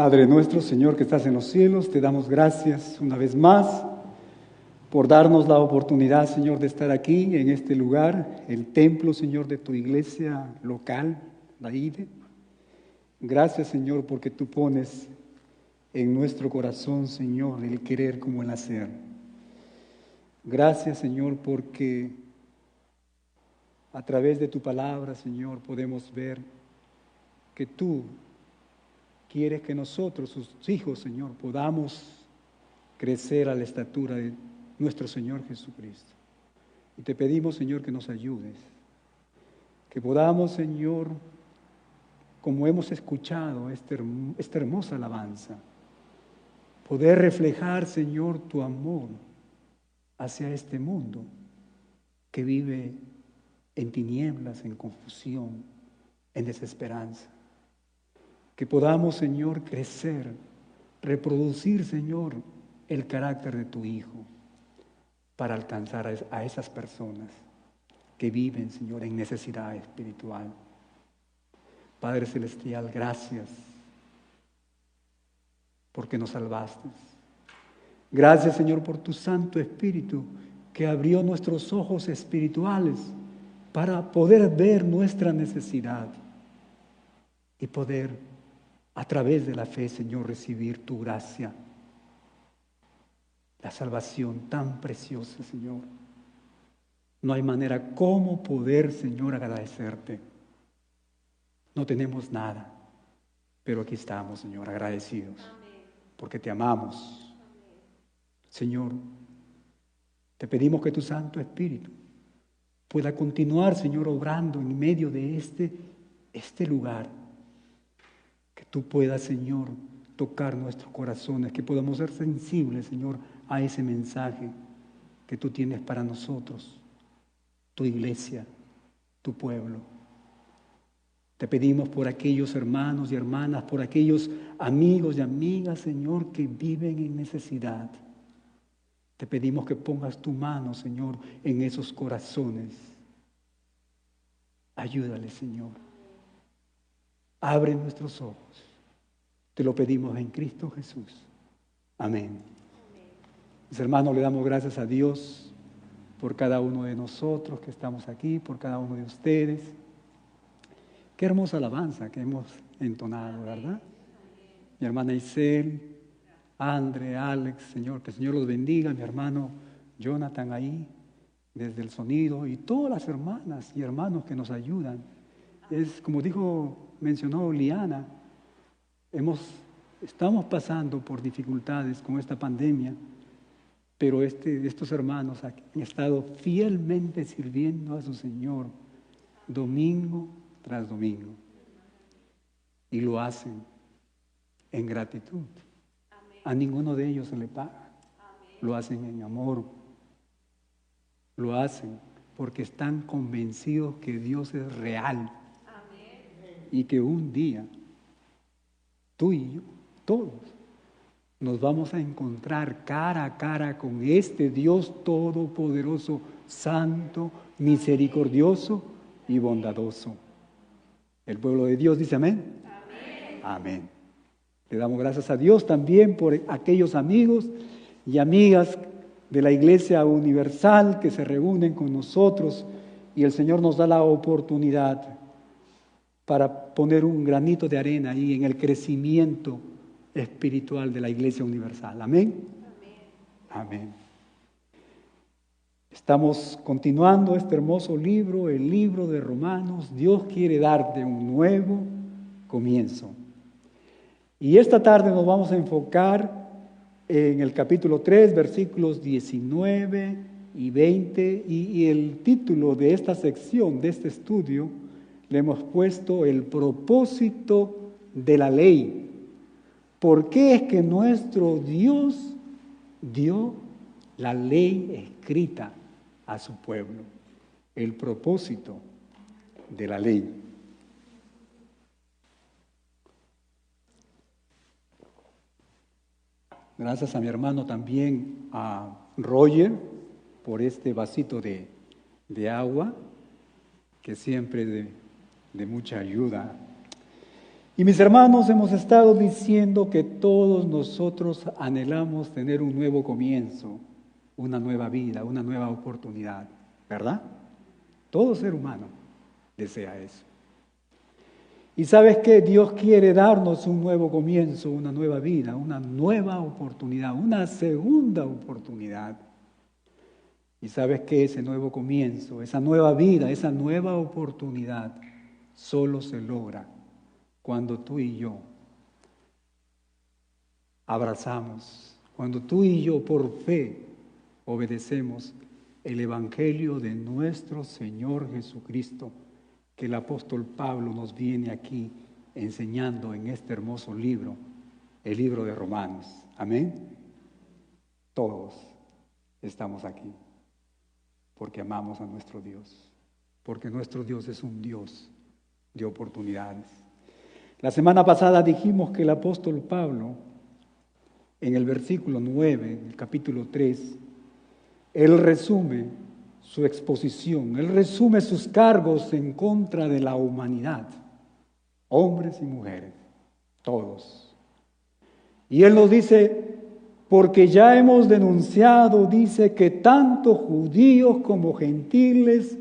Padre nuestro, Señor, que estás en los cielos, te damos gracias una vez más por darnos la oportunidad, Señor, de estar aquí en este lugar, el templo, Señor, de tu iglesia local, la IDE. Gracias, Señor, porque tú pones en nuestro corazón, Señor, el querer como el hacer. Gracias, Señor, porque a través de tu palabra, Señor, podemos ver que tú quieres que nosotros, sus hijos, Señor, podamos crecer a la estatura de nuestro Señor Jesucristo. Y te pedimos, Señor, que nos ayudes, que podamos, Señor, como hemos escuchado esta hermosa alabanza, poder reflejar, Señor, tu amor hacia este mundo que vive en tinieblas, en confusión, en desesperanza. Que podamos, Señor, crecer, reproducir, Señor, el carácter de tu Hijo para alcanzar a esas personas que viven, Señor, en necesidad espiritual. Padre Celestial, gracias porque nos salvaste. Gracias, Señor, por tu Santo Espíritu que abrió nuestros ojos espirituales para poder ver nuestra necesidad y poder, a través de la fe, Señor, recibir tu gracia, la salvación tan preciosa, Señor. No hay manera cómo poder, Señor, agradecerte. No tenemos nada, pero aquí estamos, Señor, agradecidos, porque te amamos. Señor, te pedimos que tu Santo Espíritu pueda continuar, Señor, obrando en medio de este lugar. Que tú puedas, Señor, tocar nuestros corazones, que podamos ser sensibles, Señor, a ese mensaje que tú tienes para nosotros, tu iglesia, tu pueblo. Te pedimos por aquellos hermanos y hermanas, por aquellos amigos y amigas, Señor, que viven en necesidad. Te pedimos que pongas tu mano, Señor, en esos corazones. Ayúdales, Señor. Abre nuestros ojos. Te lo pedimos en Cristo Jesús. Amén. Mis hermanos, le damos gracias a Dios por cada uno de nosotros que estamos aquí, por cada uno de ustedes. Qué hermosa alabanza que hemos entonado, ¿verdad? Mi hermana Isel, Andre, Alex, Señor, que el Señor los bendiga. Mi hermano Jonathan ahí, desde el sonido, y todas las hermanas y hermanos que nos ayudan. Es como mencionó Liana, estamos pasando por dificultades con esta pandemia, pero estos hermanos han estado fielmente sirviendo a su Señor domingo tras domingo, y lo hacen en gratitud. Amén. A ninguno de ellos se le paga. Amén. Lo hacen en amor, lo hacen porque están convencidos que Dios es real. Amén. Y que un día tú y yo, todos, nos vamos a encontrar cara a cara con este Dios todopoderoso, santo, misericordioso y bondadoso. El pueblo de Dios dice amén. Amén. Amén. Le damos gracias a Dios también por aquellos amigos y amigas de la Iglesia Universal que se reúnen con nosotros, y el Señor nos da la oportunidad para poner un granito de arena ahí en el crecimiento espiritual de la Iglesia Universal. Amén. Amén. Amén. Estamos continuando este hermoso libro, el libro de Romanos. Dios quiere darte un nuevo comienzo. Y esta tarde nos vamos a enfocar en el capítulo 3, versículos 19 y 20. Y el título de esta sección, de este estudio, le hemos puesto el propósito de la ley. ¿Por qué es que nuestro Dios dio la ley escrita a su pueblo? El propósito de la ley. Gracias a mi hermano también, a Roger, por este vasito de agua, que siempre de mucha ayuda. Y mis hermanos, hemos estado diciendo que todos nosotros anhelamos tener un nuevo comienzo, una nueva vida, una nueva oportunidad, ¿verdad? Todo ser humano desea eso. Y ¿sabes qué? Dios quiere darnos un nuevo comienzo, una nueva vida, una nueva oportunidad, una segunda oportunidad. Y ¿sabes qué? Ese nuevo comienzo, esa nueva vida, esa nueva oportunidad, solo se logra cuando tú y yo abrazamos, cuando tú y yo por fe obedecemos el Evangelio de nuestro Señor Jesucristo, que el apóstol Pablo nos viene aquí enseñando en este hermoso libro, el libro de Romanos. Amén. Todos estamos aquí porque amamos a nuestro Dios, porque nuestro Dios es un Dios de oportunidades. La semana pasada dijimos que el apóstol Pablo, en el versículo 9, el capítulo 3, él resume su exposición, él resume sus cargos en contra de la humanidad, hombres y mujeres, todos. Y él nos dice, porque ya hemos denunciado, dice, que tanto judíos como gentiles,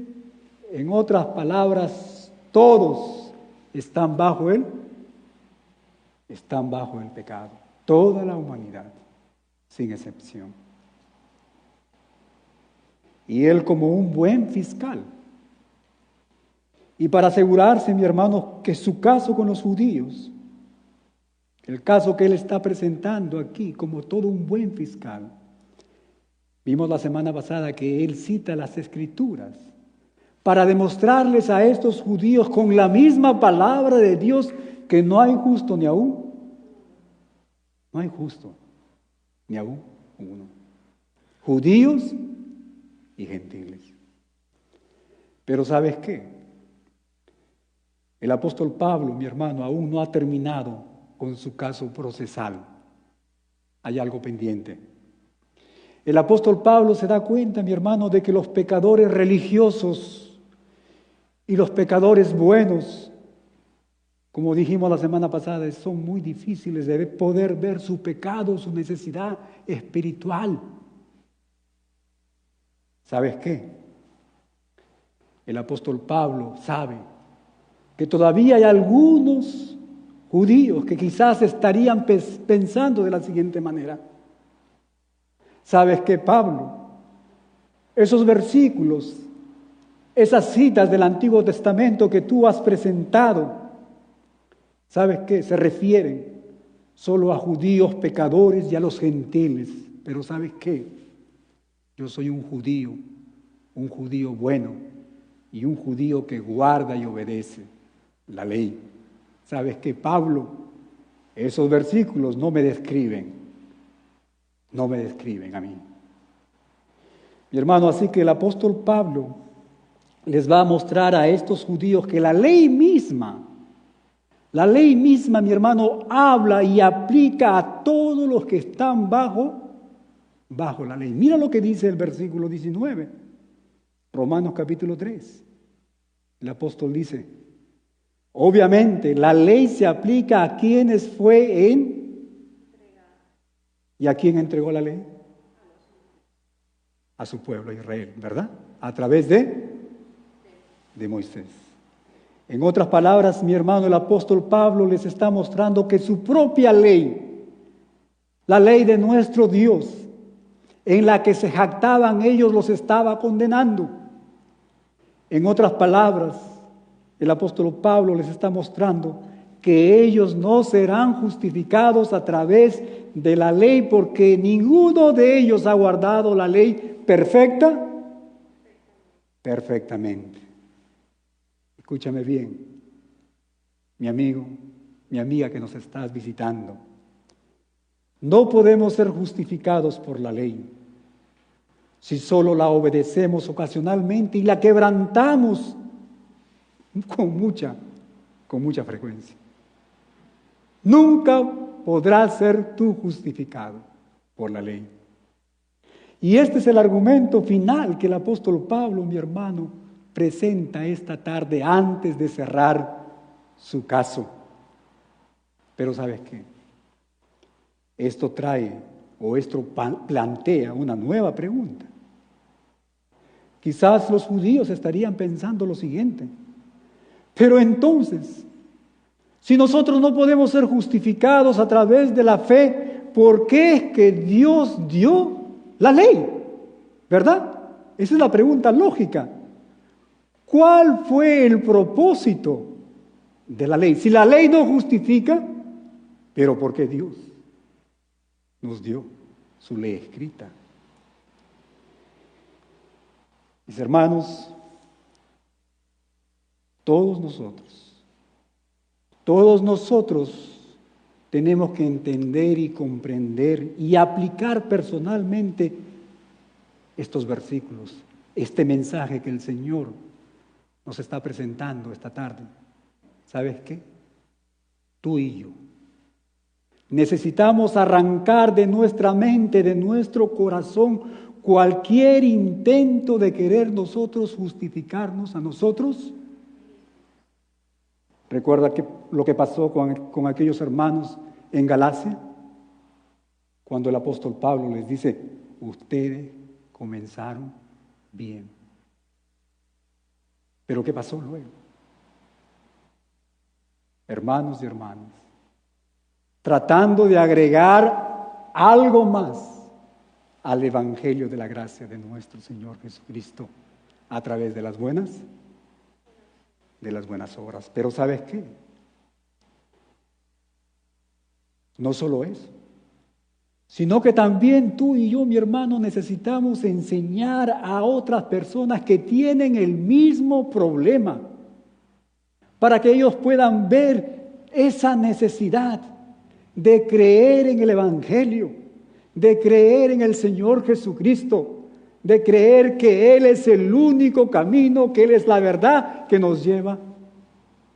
en otras palabras, todos están bajo el pecado, toda la humanidad, sin excepción. Y él como un buen fiscal. Y para asegurarse, mi hermano, que su caso con los judíos, el caso que él está presentando aquí como todo un buen fiscal, vimos la semana pasada que él cita las Escrituras para demostrarles a estos judíos con la misma palabra de Dios que no hay justo ni aún. No hay justo ni aún uno. Judíos y gentiles. Pero ¿sabes qué? El apóstol Pablo, mi hermano, aún no ha terminado con su caso procesal. Hay algo pendiente. El apóstol Pablo se da cuenta, mi hermano, de que los pecadores religiosos y los pecadores buenos, como dijimos la semana pasada, son muy difíciles de poder ver su pecado, su necesidad espiritual. ¿Sabes qué? El apóstol Pablo sabe que todavía hay algunos judíos que quizás estarían pensando de la siguiente manera. ¿Sabes qué, Pablo? Esos versículos, esas citas del Antiguo Testamento que tú has presentado, ¿sabes qué? Se refieren solo a judíos pecadores y a los gentiles. Pero ¿sabes qué? Yo soy un judío bueno y un judío que guarda y obedece la ley. ¿Sabes qué, Pablo? Esos versículos no me describen a mí. Mi hermano, así que el apóstol Pablo les va a mostrar a estos judíos que la ley misma, mi hermano, habla y aplica a todos los que están bajo la ley. Mira lo que dice el versículo 19, Romanos capítulo 3. El apóstol dice, obviamente la ley se aplica a quienes ¿y a quién entregó la ley? A su pueblo Israel, ¿verdad? A través de Moisés. En otras palabras, mi hermano, el apóstol Pablo les está mostrando que su propia ley, la ley de nuestro Dios, en la que se jactaban ellos, los estaba condenando. En otras palabras, el apóstol Pablo les está mostrando que ellos no serán justificados a través de la ley porque ninguno de ellos ha guardado la ley perfectamente. Escúchame bien, mi amigo, mi amiga que nos estás visitando. No podemos ser justificados por la ley si solo la obedecemos ocasionalmente y la quebrantamos con mucha frecuencia. Nunca podrás ser tú justificado por la ley. Y este es el argumento final que el apóstol Pablo, mi hermano, presenta esta tarde antes de cerrar su caso. Pero ¿sabes qué? Esto plantea una nueva pregunta. Quizás los judíos estarían pensando lo siguiente: pero entonces, si nosotros no podemos ser justificados a través de la fe, ¿por qué es que Dios dio la ley? ¿Verdad? Esa es la pregunta lógica. ¿Cuál fue el propósito de la ley? Si la ley no justifica, ¿pero por qué Dios nos dio su ley escrita? Mis hermanos, todos nosotros tenemos que entender y comprender y aplicar personalmente estos versículos, este mensaje que el Señor nos está presentando esta tarde. ¿Sabes qué? Tú y yo necesitamos arrancar de nuestra mente, de nuestro corazón, cualquier intento de querer nosotros justificarnos a nosotros. ¿Recuerda lo que pasó con aquellos hermanos en Galacia? Cuando el apóstol Pablo les dice: ustedes comenzaron bien. ¿Pero qué pasó luego? Hermanos y hermanas, tratando de agregar algo más al evangelio de la gracia de nuestro Señor Jesucristo a través de las buenas obras. Pero ¿sabes qué? No solo eso, sino que también tú y yo, mi hermano, necesitamos enseñar a otras personas que tienen el mismo problema, para que ellos puedan ver esa necesidad de creer en el evangelio, de creer en el Señor Jesucristo, de creer que Él es el único camino, que Él es la verdad que nos lleva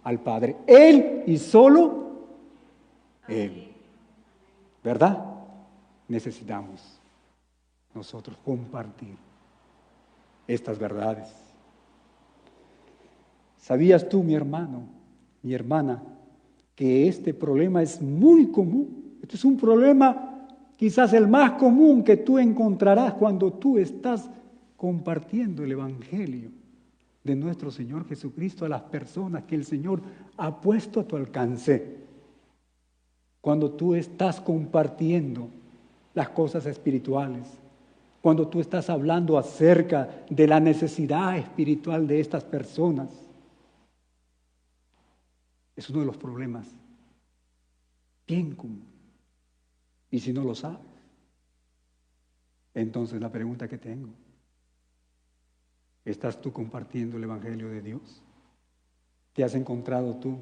al Padre. Él y solo Él. ¿Verdad? Necesitamos nosotros compartir estas verdades. ¿Sabías tú, mi hermano, mi hermana, que este problema es muy común? Este es un problema quizás el más común que tú encontrarás cuando tú estás compartiendo el evangelio de nuestro Señor Jesucristo a las personas que el Señor ha puesto a tu alcance. Cuando tú estás compartiendo las cosas espirituales, cuando tú estás hablando acerca de la necesidad espiritual de estas personas, es uno de los problemas bien común. Y si no lo sabes, entonces la pregunta que tengo: ¿estás tú compartiendo el evangelio de Dios? ¿Te has encontrado tú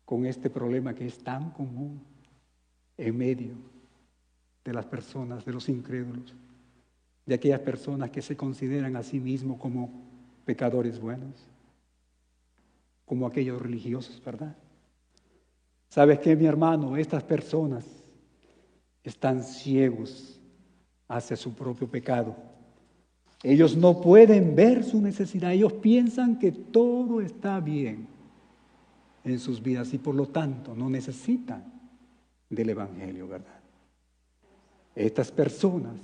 con este problema que es tan común en medio de las personas, de los incrédulos, de aquellas personas que se consideran a sí mismos como pecadores buenos, como aquellos religiosos, ¿verdad? ¿Sabes qué, mi hermano? Estas personas están ciegos hacia su propio pecado. Ellos no pueden ver su necesidad. Ellos piensan que todo está bien en sus vidas y por lo tanto no necesitan del evangelio, ¿verdad? Estas personas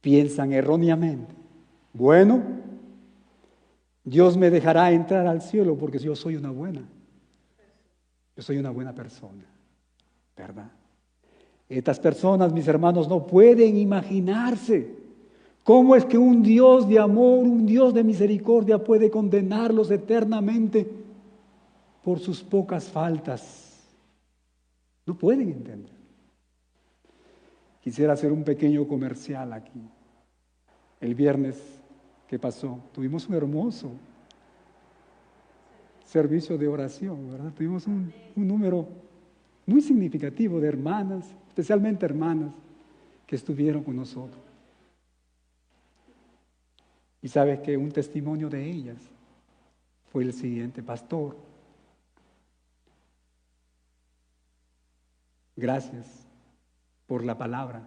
piensan erróneamente: bueno, Dios me dejará entrar al cielo porque yo soy una buena persona, ¿verdad? Estas personas, mis hermanos, no pueden imaginarse cómo es que un Dios de amor, un Dios de misericordia puede condenarlos eternamente por sus pocas faltas. No pueden entender. Quisiera hacer un pequeño comercial aquí. El viernes que pasó, tuvimos un hermoso servicio de oración, ¿verdad? Tuvimos un número muy significativo de hermanas, especialmente hermanas, que estuvieron con nosotros. Y sabes que un testimonio de ellas fue el siguiente: pastor, gracias por la palabra.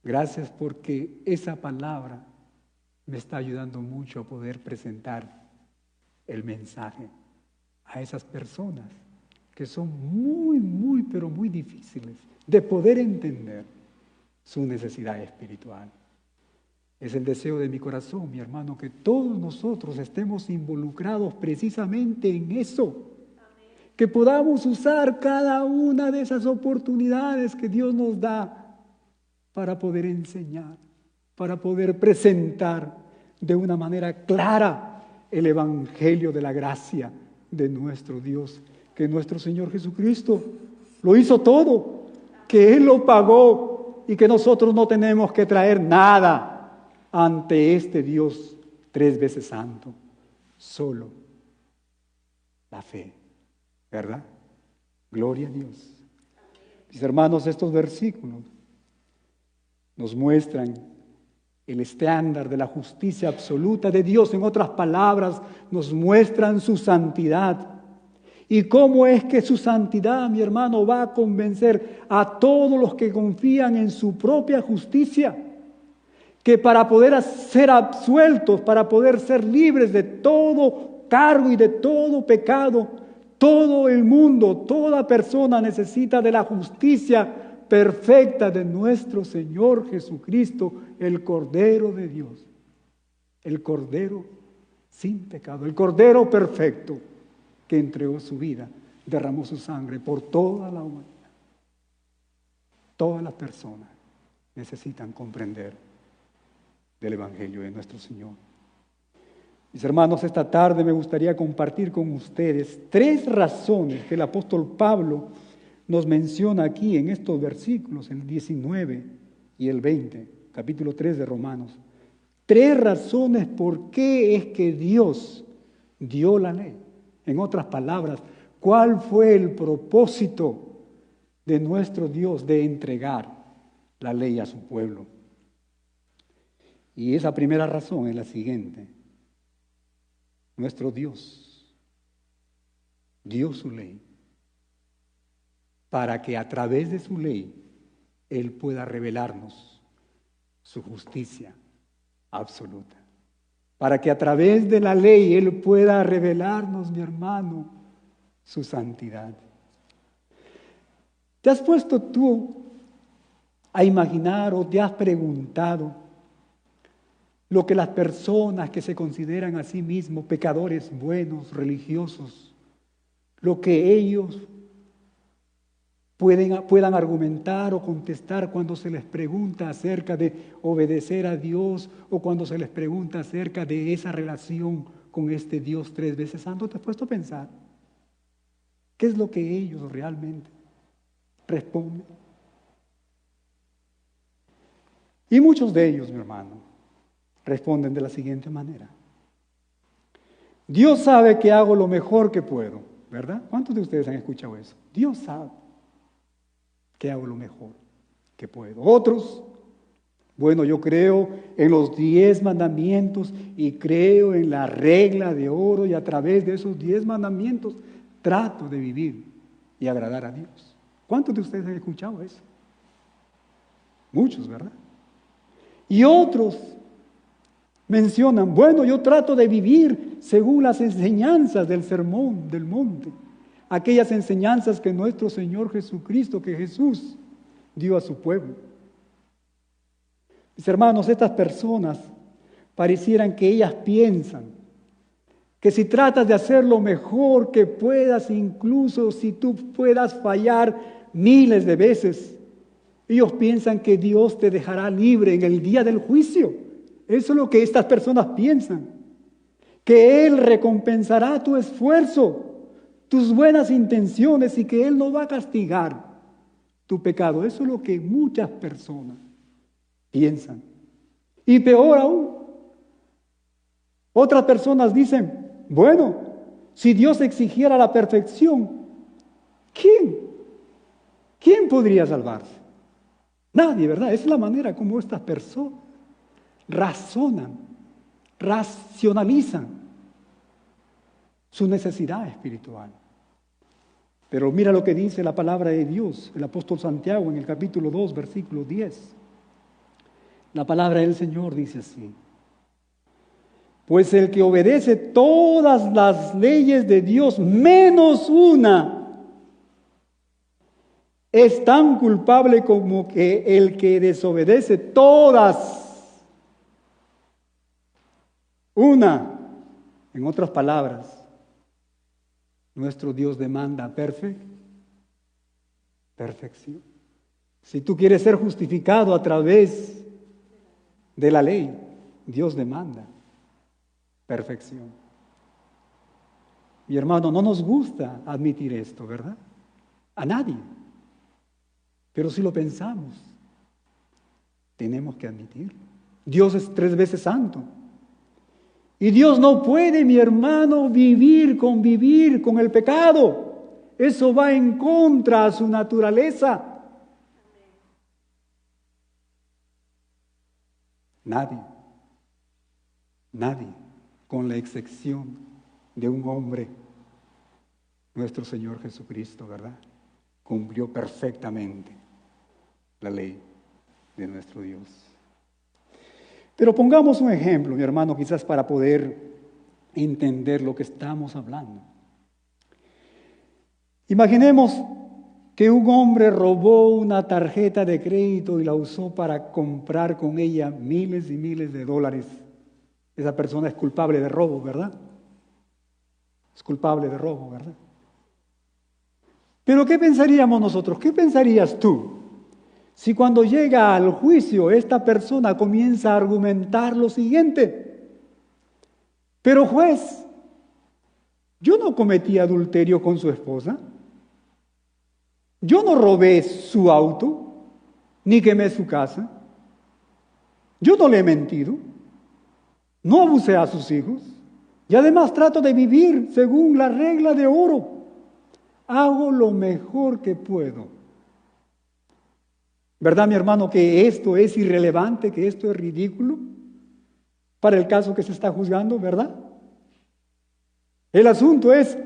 Gracias porque esa palabra me está ayudando mucho a poder presentar el mensaje a esas personas que son muy, pero muy difíciles de poder entender su necesidad espiritual. Es el deseo de mi corazón, mi hermano, que todos nosotros estemos involucrados precisamente en eso. Que podamos usar cada una de esas oportunidades que Dios nos da para poder enseñar, para poder presentar de una manera clara el Evangelio de la gracia de nuestro Dios, que nuestro Señor Jesucristo lo hizo todo, que Él lo pagó y que nosotros no tenemos que traer nada ante este Dios 3 veces santo, solo la fe, ¿verdad? Gloria a Dios. Mis hermanos, estos versículos nos muestran el estándar de la justicia absoluta de Dios. En otras palabras, nos muestran su santidad. ¿Y cómo es que su santidad, mi hermano, va a convencer a todos los que confían en su propia justicia? Que para poder ser absueltos, para poder ser libres de todo cargo y de todo pecado, todo el mundo, toda persona necesita de la justicia perfecta de nuestro Señor Jesucristo, el Cordero de Dios, el Cordero sin pecado, el Cordero perfecto que entregó su vida, derramó su sangre por toda la humanidad. Todas las personas necesitan comprender del Evangelio de nuestro Señor. Mis hermanos, esta tarde me gustaría compartir con ustedes 3 razones que el apóstol Pablo nos menciona aquí en estos versículos, el 19 y el 20, capítulo 3 de Romanos. 3 razones por qué es que Dios dio la ley. En otras palabras, ¿cuál fue el propósito de nuestro Dios de entregar la ley a su pueblo? Y esa primera razón es la siguiente. Nuestro Dios dio su ley para que a través de su ley Él pueda revelarnos su justicia absoluta. Para que a través de la ley Él pueda revelarnos, mi hermano, su santidad. ¿Te has puesto tú a imaginar o te has preguntado lo que las personas que se consideran a sí mismos pecadores buenos, religiosos, lo que ellos puedan argumentar o contestar cuando se les pregunta acerca de obedecer a Dios o cuando se les pregunta acerca de esa relación con este Dios 3 veces santo? ¿Te has puesto a pensar qué es lo que ellos realmente responden? Y muchos de ellos, mi hermano, responden de la siguiente manera. Dios sabe que hago lo mejor que puedo, ¿verdad? ¿Cuántos de ustedes han escuchado eso? Dios sabe que hago lo mejor que puedo. Otros, bueno, yo creo en los 10 mandamientos y creo en la regla de oro y a través de esos 10 mandamientos trato de vivir y agradar a Dios. ¿Cuántos de ustedes han escuchado eso? Muchos, ¿verdad? Y otros mencionan, bueno, yo trato de vivir según las enseñanzas del sermón del monte, aquellas enseñanzas que nuestro Señor Jesucristo, que Jesús dio a su pueblo. Mis hermanos, estas personas parecieran que ellas piensan que si tratas de hacer lo mejor que puedas, incluso si tú puedas fallar miles de veces, ellos piensan que Dios te dejará libre en el día del juicio. Eso es lo que estas personas piensan, que Él recompensará tu esfuerzo, tus buenas intenciones y que Él no va a castigar tu pecado. Eso es lo que muchas personas piensan. Y peor aún, otras personas dicen, bueno, si Dios exigiera la perfección, ¿quién podría salvarse? Nadie, ¿verdad? Esa es la manera como estas personas razonan, racionalizan su necesidad espiritual. Pero mira lo que dice la palabra de Dios, el apóstol Santiago en el capítulo 2, versículo 10. La palabra del Señor dice así: pues el que obedece todas las leyes de Dios, menos una, es tan culpable como que el que desobedece todas. Una, en otras palabras, nuestro Dios demanda perfección. Si tú quieres ser justificado a través de la ley, Dios demanda perfección. Mi hermano, no nos gusta admitir esto, ¿verdad? A nadie. Pero si lo pensamos, tenemos que admitirlo. Dios es 3 veces santo. Y Dios no puede, mi hermano, convivir con el pecado. Eso va en contra de su naturaleza. Nadie, con la excepción de un hombre, nuestro Señor Jesucristo, ¿verdad?, cumplió perfectamente la ley de nuestro Dios. Pero pongamos un ejemplo, mi hermano, quizás para poder entender lo que estamos hablando. Imaginemos que un hombre robó una tarjeta de crédito y la usó para comprar con ella miles y miles de dólares. Esa persona es culpable de robo, ¿verdad? Es culpable de robo, ¿verdad? Pero ¿qué pensaríamos nosotros? ¿Qué pensarías tú si cuando llega al juicio esta persona comienza a argumentar lo siguiente? Pero juez, yo no cometí adulterio con su esposa. Yo no robé su auto, ni quemé su casa. Yo no le he mentido. No abusé a sus hijos. Y además trato de vivir según la regla de oro. Hago lo mejor que puedo. ¿Verdad, mi hermano, que esto es irrelevante, que esto es ridículo para el caso que se está juzgando, verdad? El asunto es,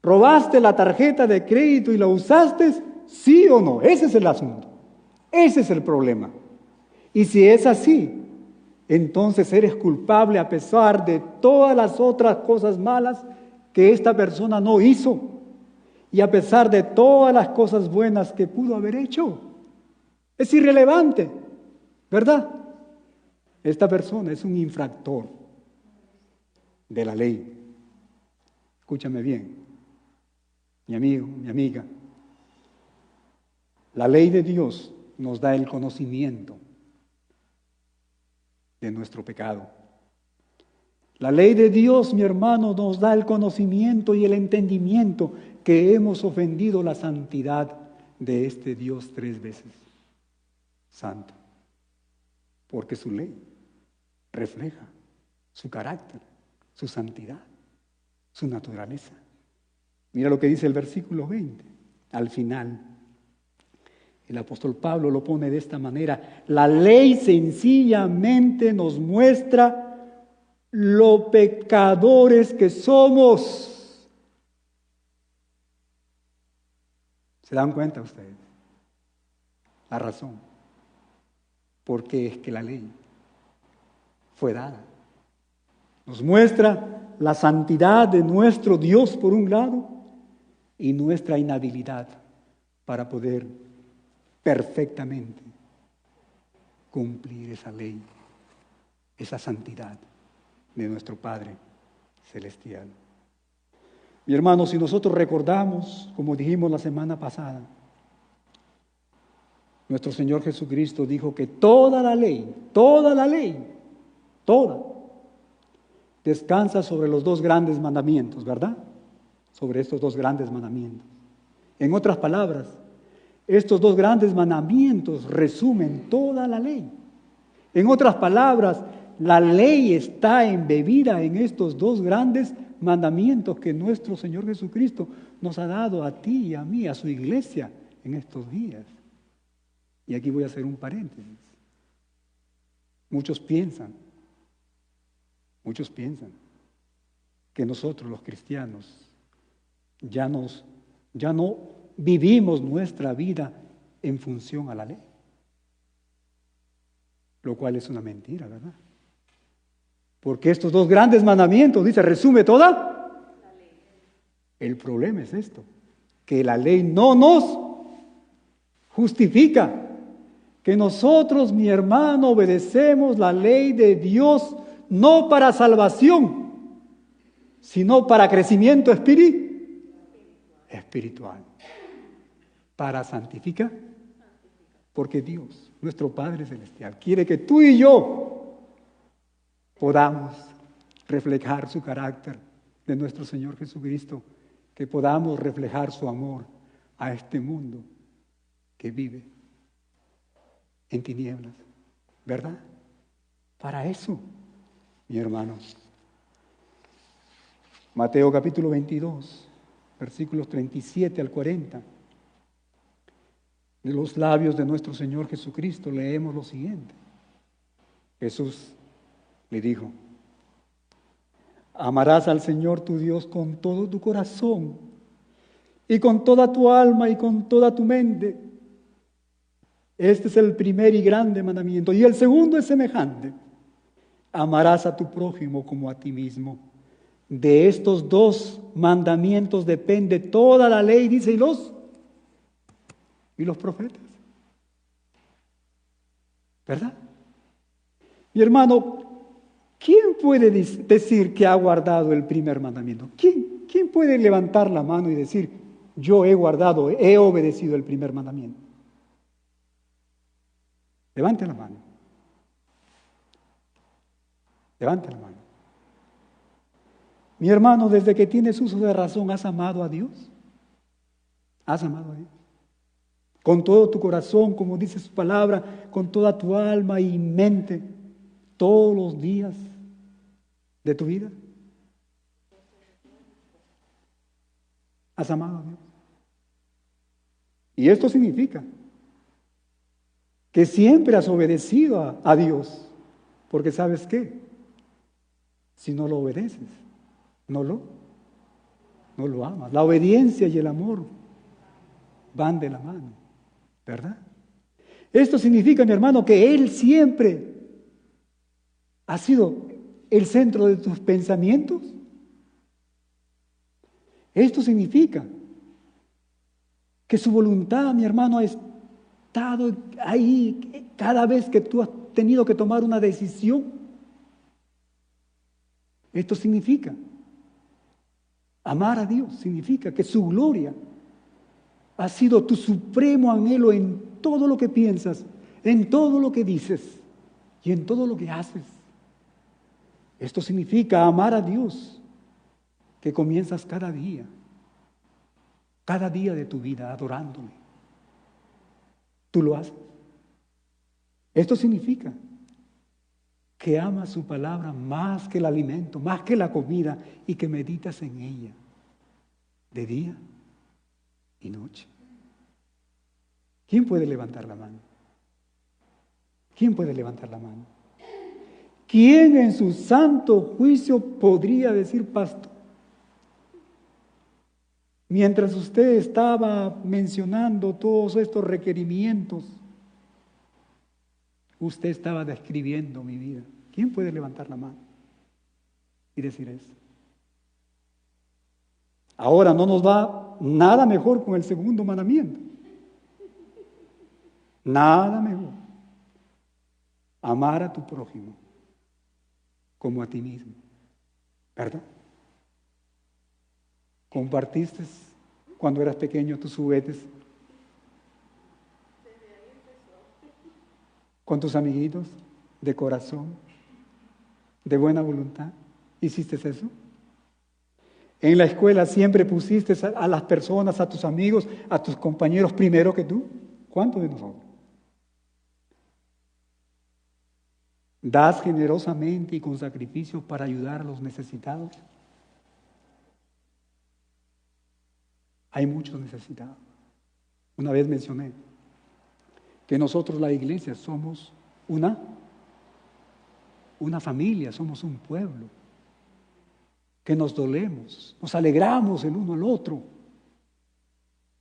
¿robaste la tarjeta de crédito y la usaste? ¿Sí o no? Ese es el asunto. Ese es el problema. Y si es así, entonces eres culpable a pesar de todas las otras cosas malas que esta persona no hizo. Y a pesar de todas las cosas buenas que pudo haber hecho. Es irrelevante, ¿verdad? Esta persona es un infractor de la ley. Escúchame bien, mi amigo, mi amiga. La ley de Dios nos da el conocimiento de nuestro pecado. La ley de Dios, mi hermano, nos da el conocimiento y el entendimiento que hemos ofendido la santidad de este Dios 3 veces santo. Porque su ley refleja su carácter, su santidad, su naturaleza. Mira lo que dice el versículo 20, al final. El apóstol Pablo lo pone de esta manera: la ley sencillamente nos muestra lo pecadores que somos. ¿Se dan cuenta ustedes? La razón. Porque es que la ley fue dada. Nos muestra la santidad de nuestro Dios por un lado y nuestra inhabilidad para poder perfectamente cumplir esa ley, esa santidad de nuestro Padre Celestial. Mi hermano, si nosotros recordamos, como dijimos la semana pasada, nuestro Señor Jesucristo dijo que toda la ley, descansa sobre los 2 grandes mandamientos, ¿verdad? Sobre estos 2 grandes mandamientos. En otras palabras, estos 2 grandes mandamientos resumen toda la ley. En otras palabras, la ley está embebida en estos 2 grandes mandamientos que nuestro Señor Jesucristo nos ha dado a ti y a mí, a su iglesia, en estos días. Y aquí voy a hacer un paréntesis. Muchos piensan que nosotros los cristianos ya no vivimos nuestra vida en función a la ley. Lo cual es una mentira, ¿verdad? Porque estos 2 grandes mandamientos, dice, resume toda la ley. El problema es esto, que la ley no nos justifica que nosotros, mi hermano, obedecemos la ley de Dios no para salvación, sino para crecimiento espiritual, para santificar, porque Dios, nuestro Padre Celestial, quiere que tú y yo podamos reflejar su carácter de nuestro Señor Jesucristo, que podamos reflejar su amor a este mundo que vive en tinieblas, ¿verdad? Para eso, mi hermano. Mateo capítulo 22, versículos 37 al 40. De los labios de nuestro Señor Jesucristo leemos lo siguiente. Jesús le dijo: amarás al Señor tu Dios con todo tu corazón y con toda tu alma y con toda tu mente. Este es el primer y grande mandamiento. Y el segundo es semejante: amarás a tu prójimo como a ti mismo. De estos dos mandamientos depende toda la ley, dice, y los profetas. ¿Verdad? Mi hermano, ¿quién puede decir que ha guardado el primer mandamiento? ¿Quién puede levantar la mano y decir, yo he guardado, he obedecido el primer mandamiento? Levante la mano. Levante la mano. Mi hermano, desde que tienes uso de razón, ¿has amado a Dios? ¿Has amado a Dios? Con todo tu corazón, como dice su palabra, con toda tu alma y mente, todos los días de tu vida. ¿Has amado a Dios? Y esto significa que siempre has obedecido a Dios, porque ¿sabes qué? Si no lo obedeces, no lo amas. La obediencia y el amor van de la mano, ¿verdad? Esto significa, mi hermano, que Él siempre ha sido el centro de tus pensamientos. Esto significa que su voluntad, mi hermano, ha estado ahí cada vez que tú has tenido que tomar una decisión. Esto significa amar a Dios, significa que su gloria ha sido tu supremo anhelo en todo lo que piensas, en todo lo que dices y en todo lo que haces. Esto significa amar a Dios, que comienzas cada día de tu vida adorándole. Tú lo haces. Esto significa que amas su palabra más que el alimento, más que la comida, y que meditas en ella de día y noche. ¿Quién puede levantar la mano? ¿Quién puede levantar la mano? ¿Quién en su santo juicio podría decir, pastor, mientras usted estaba mencionando todos estos requerimientos, usted estaba describiendo mi vida? ¿Quién puede levantar la mano y decir eso? Ahora no nos va nada mejor con el segundo mandamiento. Nada mejor. Amar a tu prójimo como a ti mismo. ¿Verdad? ¿Compartiste cuando eras pequeño tus juguetes con tus amiguitos de corazón, de buena voluntad? ¿Hiciste eso? En la escuela siempre pusiste a las personas, a tus amigos, a tus compañeros primero que tú. ¿Cuántos de nosotros? ¿Das generosamente y con sacrificio para ayudar a los necesitados? Hay muchos necesitados. Una vez mencioné que nosotros, la iglesia, somos una familia, somos un pueblo, que nos dolemos, nos alegramos el uno al otro,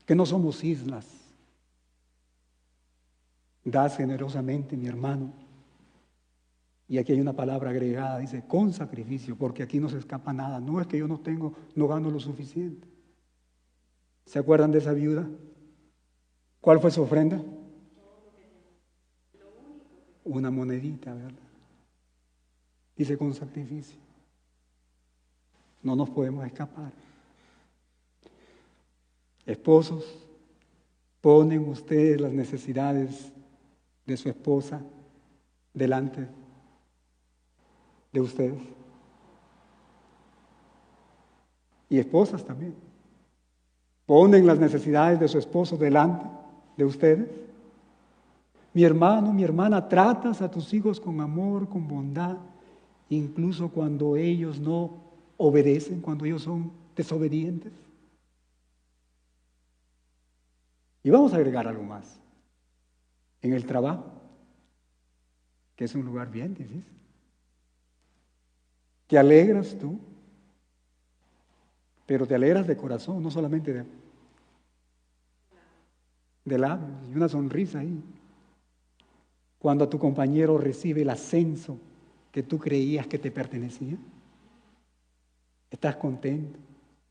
que no somos islas. Das generosamente, mi hermano. Y aquí hay una palabra agregada, dice con sacrificio, porque aquí no se escapa nada. No es que yo no gano lo suficiente. ¿Se acuerdan de esa viuda ¿Cuál fue su ofrenda? Una monedita, ¿verdad? Dice con sacrificio. No nos podemos escapar. Esposos, ponen ustedes las necesidades de su esposa delante de ustedes. Y esposas también. Ponen las necesidades de su esposo delante de ustedes. Mi hermano, mi hermana, tratas a tus hijos con amor, con bondad, incluso cuando ellos no obedecen, cuando ellos son desobedientes. Y vamos a agregar algo más. En el trabajo, que es un lugar bien difícil. ¿Te alegras tú? Pero te alegras de corazón, no solamente de labios, y una sonrisa ahí. Cuando tu compañero recibe el ascenso que tú creías que te pertenecía, estás contento,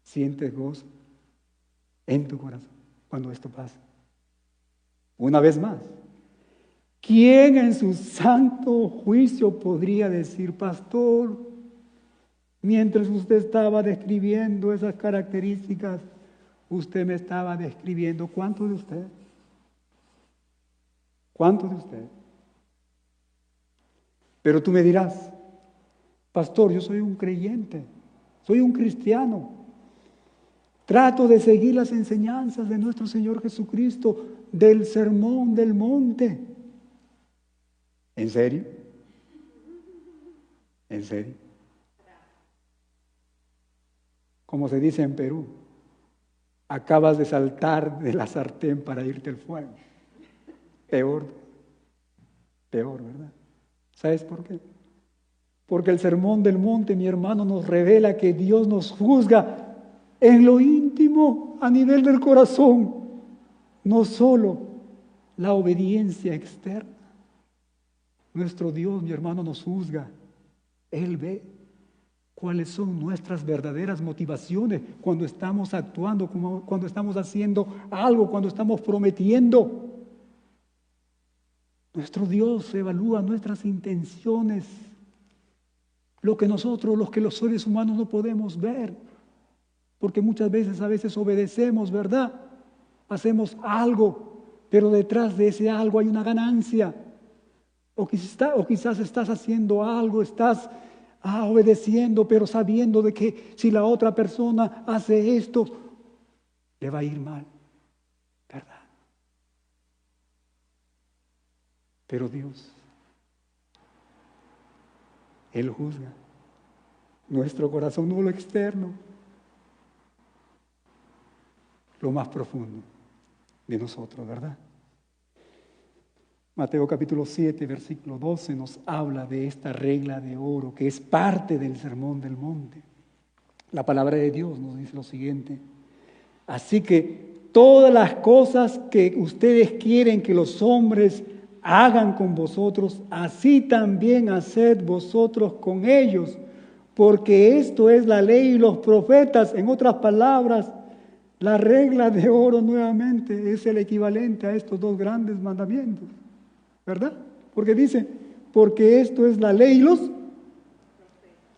sientes gozo en tu corazón cuando esto pasa. Una vez más, ¿quién en su santo juicio podría decir, pastor, mientras usted estaba describiendo esas características, usted me estaba describiendo cuánto de usted? ¿Cuánto de usted? Pero tú me dirás, pastor, yo soy un creyente, soy un cristiano. Trato de seguir las enseñanzas de nuestro Señor Jesucristo del Sermón del Monte. ¿En serio? ¿En serio? Como se dice en Perú, acabas de saltar de la sartén para irte al fuego. Peor, ¿verdad? ¿Sabes por qué? Porque el Sermón del Monte, mi hermano, nos revela que Dios nos juzga en lo íntimo, a nivel del corazón, no solo la obediencia externa. Nuestro Dios, mi hermano, nos juzga. Él ve cuáles son nuestras verdaderas motivaciones cuando estamos actuando, cuando estamos haciendo algo, cuando estamos prometiendo. Nuestro Dios evalúa nuestras intenciones, lo que nosotros, los seres humanos no podemos ver, porque muchas veces, a veces obedecemos, ¿verdad? Hacemos algo, pero detrás de ese algo hay una ganancia. O quizás estás haciendo algo, estás obedeciendo, pero sabiendo de que si la otra persona hace esto, le va a ir mal, ¿verdad? Pero Dios, Él juzga nuestro corazón, no lo externo, lo más profundo de nosotros, ¿verdad? Mateo capítulo 7, versículo 12 nos habla de esta regla de oro que es parte del Sermón del Monte. La palabra de Dios nos dice lo siguiente: así que todas las cosas que ustedes quieren que los hombres hagan con vosotros, así también haced vosotros con ellos, porque esto es la ley y los profetas. En otras palabras, la regla de oro nuevamente es el equivalente a estos dos grandes mandamientos, ¿verdad? Porque dice, porque esto es la ley y los,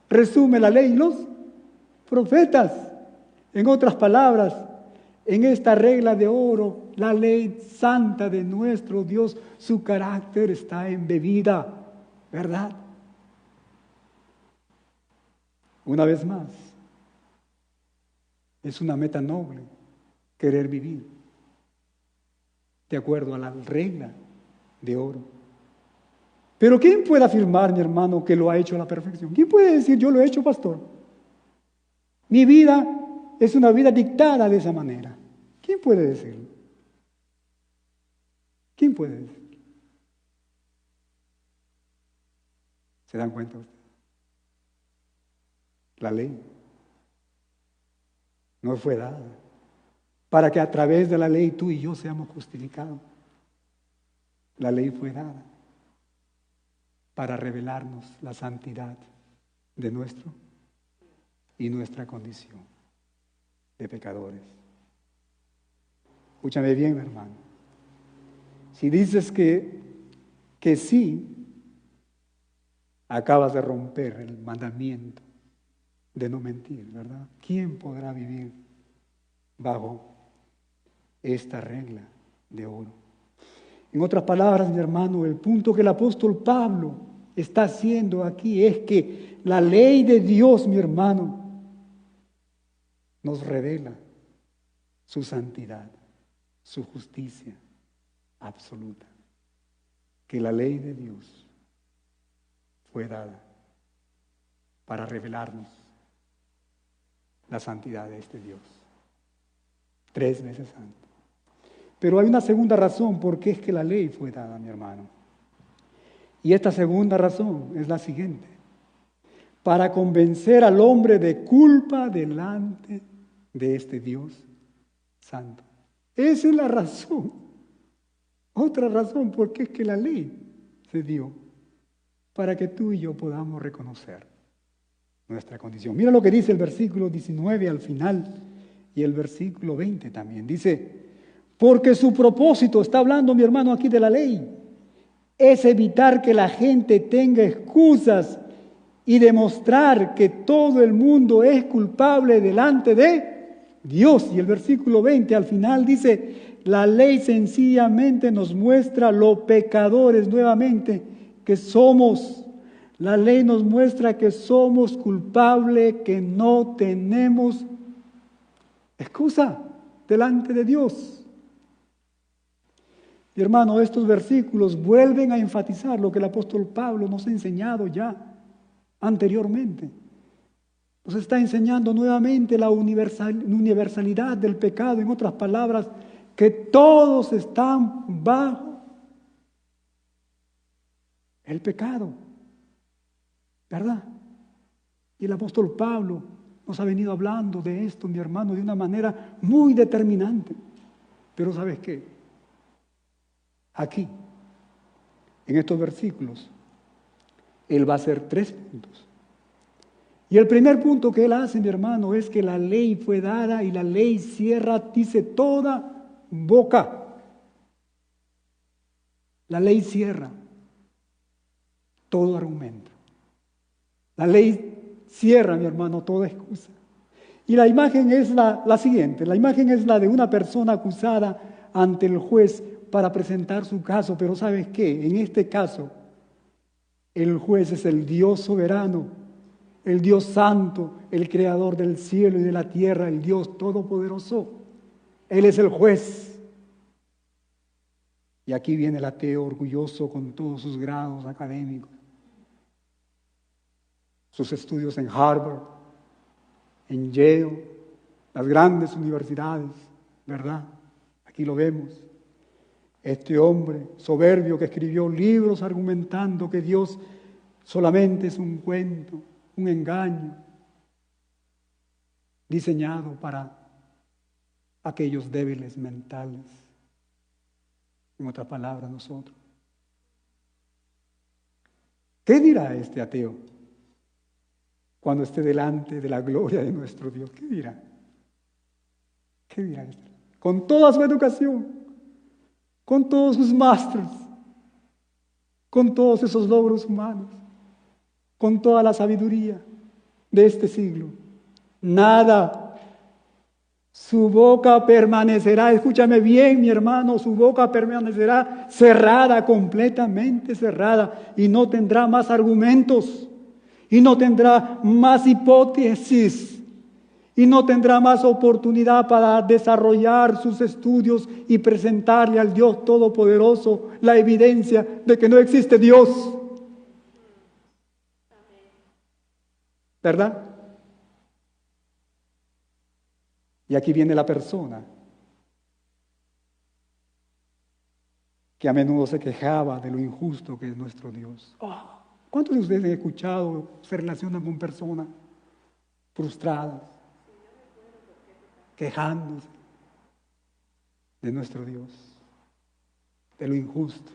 resume la ley y los profetas. En otras palabras, en esta regla de oro, la ley santa de nuestro Dios, su carácter está embebida, ¿verdad? Una vez más, es una meta noble querer vivir de acuerdo a la regla de oro. Pero ¿quién puede afirmar, mi hermano, que lo ha hecho a la perfección? ¿Quién puede decir, yo lo he hecho, pastor? Mi vida es una vida dictada de esa manera. ¿Quién puede decirlo? ¿Quién puede decirlo? ¿Se dan cuenta ustedes? La ley no fue dada para que a través de la ley tú y yo seamos justificados. La ley fue dada para revelarnos la santidad de nuestro y nuestra condición de pecadores. Escúchame bien, hermano. Si dices que sí, acabas de romper el mandamiento de no mentir, ¿verdad? ¿Quién podrá vivir bajo esta regla de oro? En otras palabras, mi hermano, el punto que el apóstol Pablo está haciendo aquí es que la ley de Dios, mi hermano, nos revela su santidad, su justicia absoluta. Que la ley de Dios fue dada para revelarnos la santidad de este Dios. 3 veces santo. Pero hay una segunda razón por qué es que la ley fue dada, mi hermano. Y esta segunda razón es la siguiente: para convencer al hombre de culpa delante de este Dios santo. Esa es la razón. Otra razón por qué es que la ley se dio, para que tú y yo podamos reconocer nuestra condición. Mira lo que dice el versículo 19 al final y el versículo 20 también. Dice: porque su propósito, está hablando mi hermano aquí de la ley, es evitar que la gente tenga excusas y demostrar que todo el mundo es culpable delante de Dios. Y el versículo 20 al final dice: la ley sencillamente nos muestra lo pecadores nuevamente que somos. La ley nos muestra que somos culpables, que no tenemos excusa delante de Dios. Y hermano, estos versículos vuelven a enfatizar lo que el apóstol Pablo nos ha enseñado ya anteriormente. Nos está enseñando nuevamente la universalidad del pecado. En otras palabras, que todos están bajo el pecado, ¿verdad? Y el apóstol Pablo nos ha venido hablando de esto, mi hermano, de una manera muy determinante. Pero ¿sabes qué? Aquí, en estos versículos, él va a hacer 3 puntos. Y el primer punto que él hace, mi hermano, es que la ley fue dada y la ley cierra, dice, toda boca. La ley cierra todo argumento. La ley cierra, mi hermano, toda excusa. Y la imagen es la siguiente. La imagen es la de una persona acusada ante el juez para presentar su caso. Pero ¿sabes qué? En este caso, el juez es el Dios soberano, el Dios santo, el creador del cielo y de la tierra, el Dios todopoderoso. Él es el juez. Y aquí viene el ateo orgulloso con todos sus grados académicos, sus estudios en Harvard, en Yale, las grandes universidades, ¿verdad? Aquí lo vemos. Este hombre soberbio que escribió libros argumentando que Dios solamente es un cuento, un engaño, diseñado para aquellos débiles mentales. En otras palabras, nosotros. ¿Qué dirá este ateo cuando esté delante de la gloria de nuestro Dios? ¿Qué dirá? ¿Qué dirá este? Con toda su educación, con todos sus másters, con todos esos logros humanos, con toda la sabiduría de este siglo, nada. Su boca permanecerá, escúchame bien, mi hermano, su boca permanecerá cerrada, completamente cerrada, y no tendrá más argumentos, y no tendrá más hipótesis, y no tendrá más oportunidad para desarrollar sus estudios y presentarle al Dios Todopoderoso la evidencia de que no existe Dios. ¿Verdad? Y aquí viene la persona que a menudo se quejaba de lo injusto que es nuestro Dios. ¿Cuántos de ustedes han escuchado, se relacionan con personas frustradas, quejándose de nuestro Dios, de lo injusto?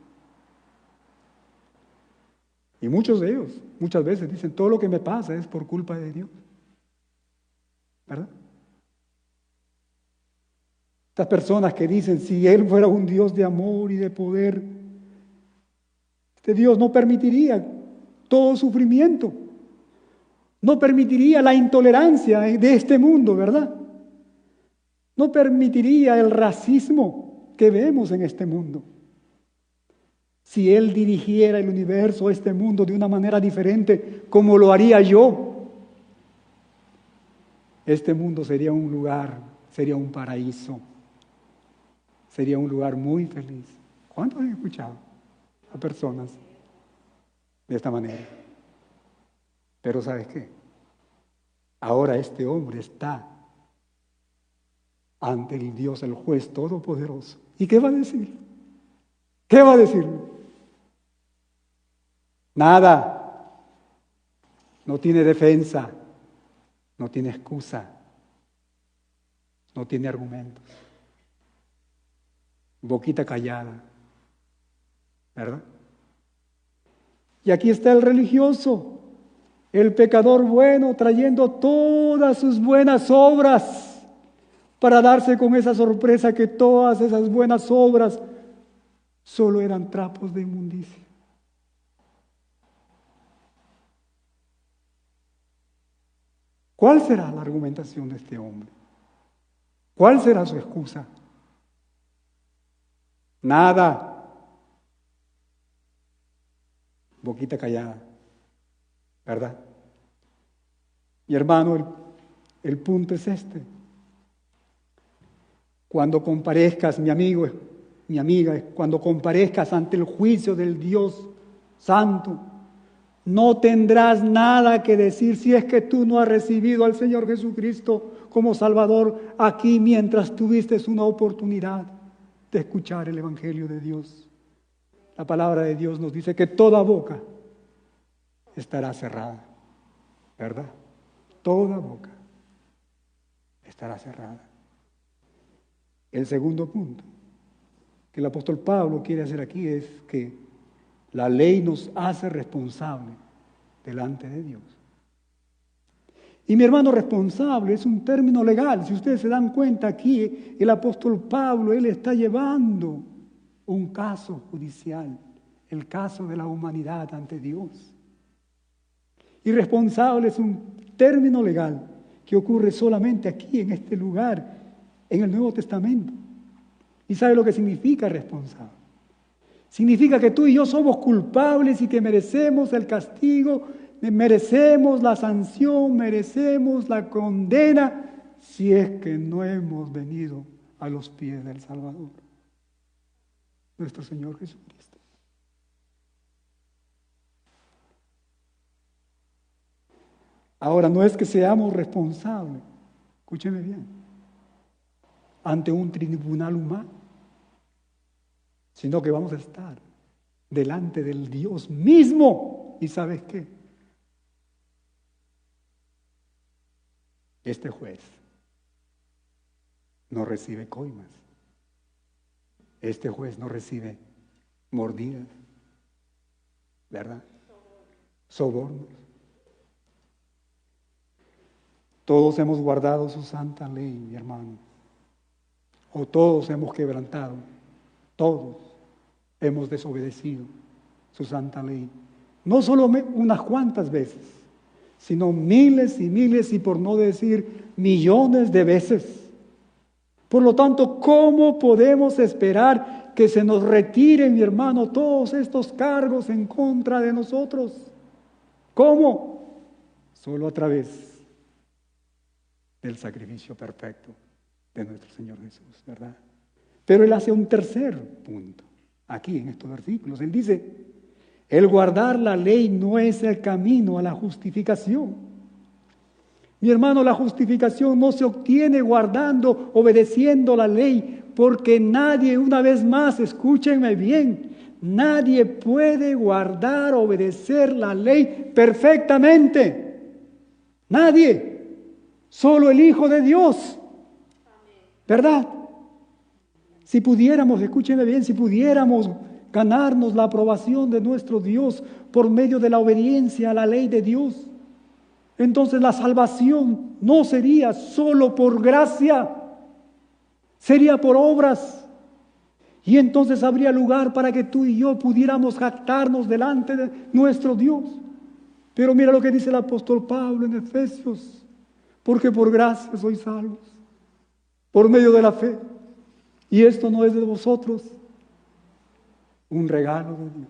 Y muchos de ellos, muchas veces dicen, todo lo que me pasa es por culpa de Dios. ¿Verdad? Estas personas que dicen, si Él fuera un Dios de amor y de poder, este Dios no permitiría todo sufrimiento, no permitiría la intolerancia de este mundo, ¿verdad? No permitiría el racismo que vemos en este mundo. Si Él dirigiera el universo, este mundo, de una manera diferente, como lo haría yo, este mundo sería un lugar, sería un paraíso, sería un lugar muy feliz. ¿Cuántos han escuchado a personas de esta manera? Pero ¿sabes qué? Ahora este hombre está ante el Dios, el juez todopoderoso. ¿Y qué va a decir? ¿Qué va a decir? Nada. No tiene defensa, no tiene excusa, no tiene argumentos. Boquita callada, ¿verdad? Y aquí está el religioso, el pecador bueno, trayendo todas sus buenas obras para darse con esa sorpresa que todas esas buenas obras solo eran trapos de inmundicia. ¿Cuál será la argumentación de este hombre? ¿Cuál será su excusa? Nada. Boquita callada, ¿verdad? Mi hermano, el punto es este. Cuando comparezcas, mi amigo, mi amiga, cuando comparezcas ante el juicio del Dios Santo, no tendrás nada que decir si es que tú no has recibido al Señor Jesucristo como Salvador aquí mientras tuviste una oportunidad de escuchar el Evangelio de Dios. La palabra de Dios nos dice que toda boca estará cerrada, ¿verdad? Toda boca estará cerrada. El segundo punto que el apóstol Pablo quiere hacer aquí es que la ley nos hace responsable delante de Dios. Y mi hermano, responsable es un término legal. Si ustedes se dan cuenta aquí, el apóstol Pablo, él está llevando un caso judicial, el caso de la humanidad ante Dios. Y responsable es un término legal que ocurre solamente aquí, en este lugar, en el Nuevo Testamento. ¿Y sabe lo que significa responsable? Significa que tú y yo somos culpables y que merecemos el castigo, merecemos la sanción, merecemos la condena, si es que no hemos venido a los pies del Salvador, nuestro Señor Jesucristo. Ahora, no es que seamos responsables, escúcheme bien, ante un tribunal humano, sino que vamos a estar delante del Dios mismo. ¿Y sabes qué? Este juez no recibe coimas. Este juez no recibe mordidas, ¿verdad? Sobornos. Todos hemos guardado su santa ley, mi hermano. O todos hemos quebrantado. Todos hemos desobedecido su santa ley. No solo unas cuantas veces, sino miles y miles, y por no decir millones de veces. Por lo tanto, ¿cómo podemos esperar que se nos retiren, mi hermano, todos estos cargos en contra de nosotros? ¿Cómo? Solo a través del sacrificio perfecto de nuestro Señor Jesús, ¿verdad? Pero él hace un tercer punto, aquí en estos versículos. Él dice, el guardar la ley no es el camino a la justificación. Mi hermano, la justificación no se obtiene guardando, obedeciendo la ley, porque nadie, una vez más, escúchenme bien, nadie puede guardar, obedecer la ley perfectamente. Nadie, solo el Hijo de Dios, ¿verdad? Si pudiéramos, escúchenme bien, si pudiéramos ganarnos la aprobación de nuestro Dios por medio de la obediencia a la ley de Dios, entonces la salvación no sería solo por gracia, sería por obras. Y entonces habría lugar para que tú y yo pudiéramos jactarnos delante de nuestro Dios. Pero mira lo que dice el apóstol Pablo en Efesios: porque por gracia sois salvos, por medio de la fe. Y esto no es de vosotros, un regalo de Dios,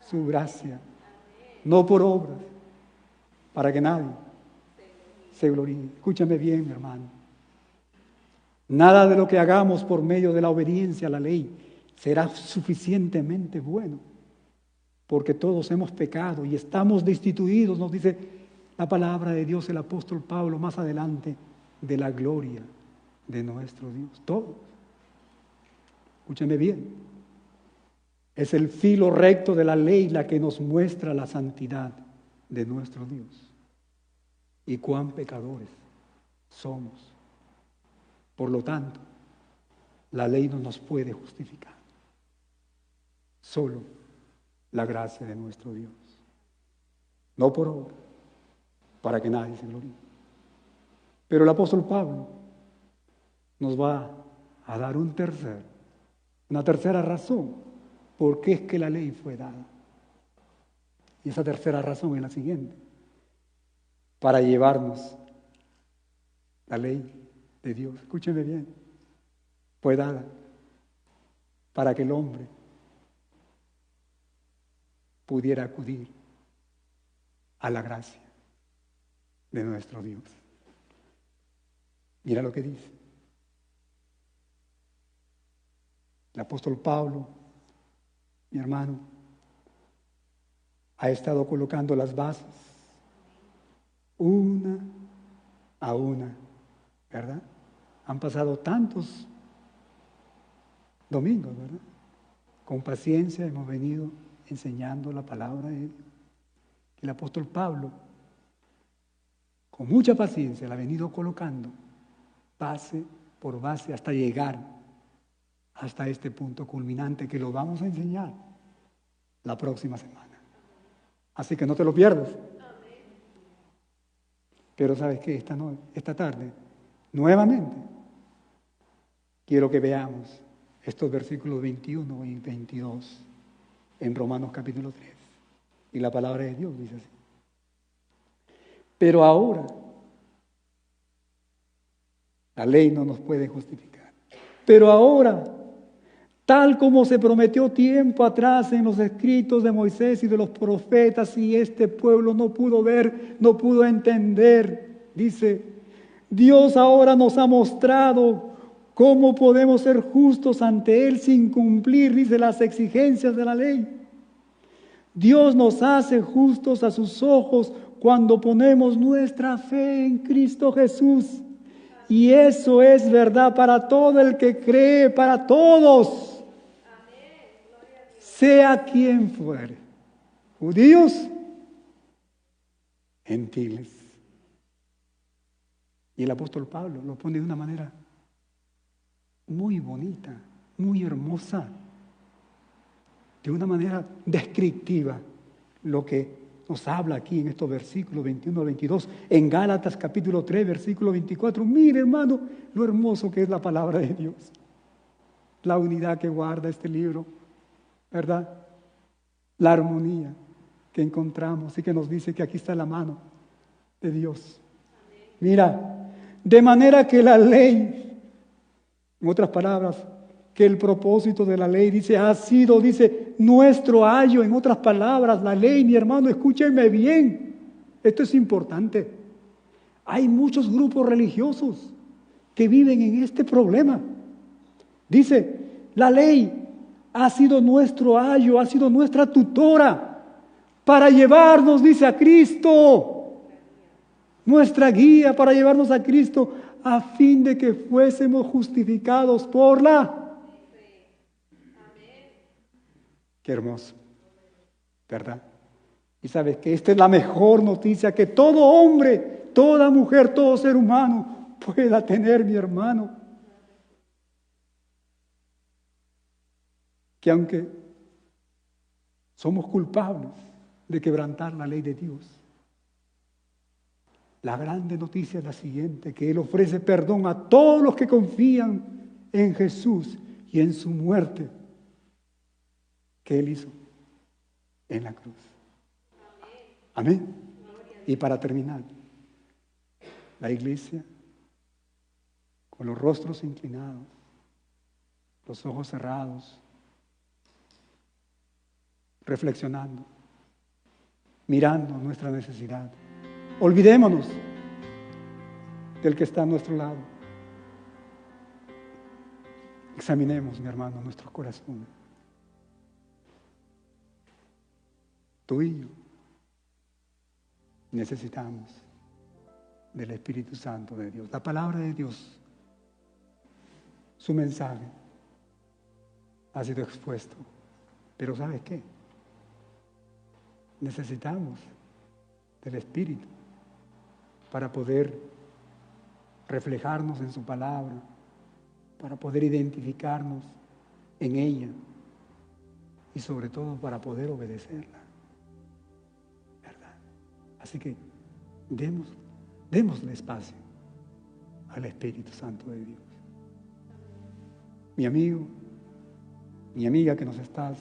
su gracia, no por obras, para que nadie se gloríe. Escúchame bien, mi hermano. Nada de lo que hagamos por medio de la obediencia a la ley será suficientemente bueno, porque todos hemos pecado y estamos destituidos, nos dice la palabra de Dios, el apóstol Pablo más adelante, de la gloria de nuestro Dios. Todos. Escúchame bien. Es el filo recto de la ley la que nos muestra la santidad de nuestro Dios y cuán pecadores somos. Por lo tanto, la ley no nos puede justificar. Solo la gracia de nuestro Dios. No por obra, para que nadie se gloríe. Pero el apóstol Pablo nos va a dar una tercera razón por qué es que la ley fue dada. Y esa tercera razón es la siguiente: para llevarnos la ley de Dios, escúcheme bien, fue dada para que el hombre pudiera acudir a la gracia de nuestro Dios. Mira lo que dice el apóstol Pablo, mi hermano, ha estado colocando las bases una a una, ¿verdad? Han pasado tantos domingos, ¿verdad? Con paciencia hemos venido enseñando la palabra de Dios. El apóstol Pablo, con mucha paciencia, la ha venido colocando base por base hasta llegar hasta este punto culminante que lo vamos a enseñar la próxima semana. Así que no te lo pierdas. Pero ¿sabes qué? Esta tarde, nuevamente, quiero que veamos estos versículos 21 y 22 en Romanos capítulo 3. Y la palabra de Dios dice así: pero ahora, la ley no nos puede justificar. Pero ahora, tal como se prometió tiempo atrás en los escritos de Moisés y de los profetas, y este pueblo no pudo ver, no pudo entender, dice, Dios ahora nos ha mostrado cómo podemos ser justos ante Él sin cumplir, dice, las exigencias de la ley. Dios nos hace justos a sus ojos cuando ponemos nuestra fe en Cristo Jesús. Y eso es verdad para todo el que cree, para todos. Sea quien fuere, judíos, gentiles. Y el apóstol Pablo lo pone de una manera muy bonita, muy hermosa, de una manera descriptiva, lo que nos habla aquí en estos versículos 21 al 22, en Gálatas capítulo 3, versículo 24. Mire, hermano, lo hermoso que es la palabra de Dios, la unidad que guarda este libro, ¿verdad? La armonía que encontramos y que nos dice que aquí está la mano de Dios. Mira, de manera que la ley, en otras palabras, que el propósito de la ley, dice, ha sido, dice, nuestro ayo. En otras palabras, la ley, mi hermano, escúcheme bien, esto es importante. Hay muchos grupos religiosos que viven en este problema. Dice, la ley ha sido nuestro ayo, ha sido nuestra tutora para llevarnos, dice, a Cristo. Nuestra guía para llevarnos a Cristo a fin de que fuésemos justificados por la... Qué hermoso, ¿verdad? Y sabes que esta es la mejor noticia que todo hombre, toda mujer, todo ser humano pueda tener, mi hermano. Que aunque somos culpables de quebrantar la ley de Dios, la grande noticia es la siguiente, que Él ofrece perdón a todos los que confían en Jesús y en su muerte que Él hizo en la cruz. Amén. Y para terminar, la iglesia con los rostros inclinados, los ojos cerrados, reflexionando, mirando nuestra necesidad. Olvidémonos del que está a nuestro lado. Examinemos, mi hermano, nuestros corazones. Tú y yo necesitamos del Espíritu Santo de Dios, la palabra de Dios, su mensaje ha sido expuesto. Pero ¿sabes qué? Necesitamos del Espíritu para poder reflejarnos en su palabra, para poder identificarnos en ella y sobre todo para poder obedecerla. ¿Verdad? Así que démosle espacio al Espíritu Santo de Dios. Mi amigo, mi amiga que nos estás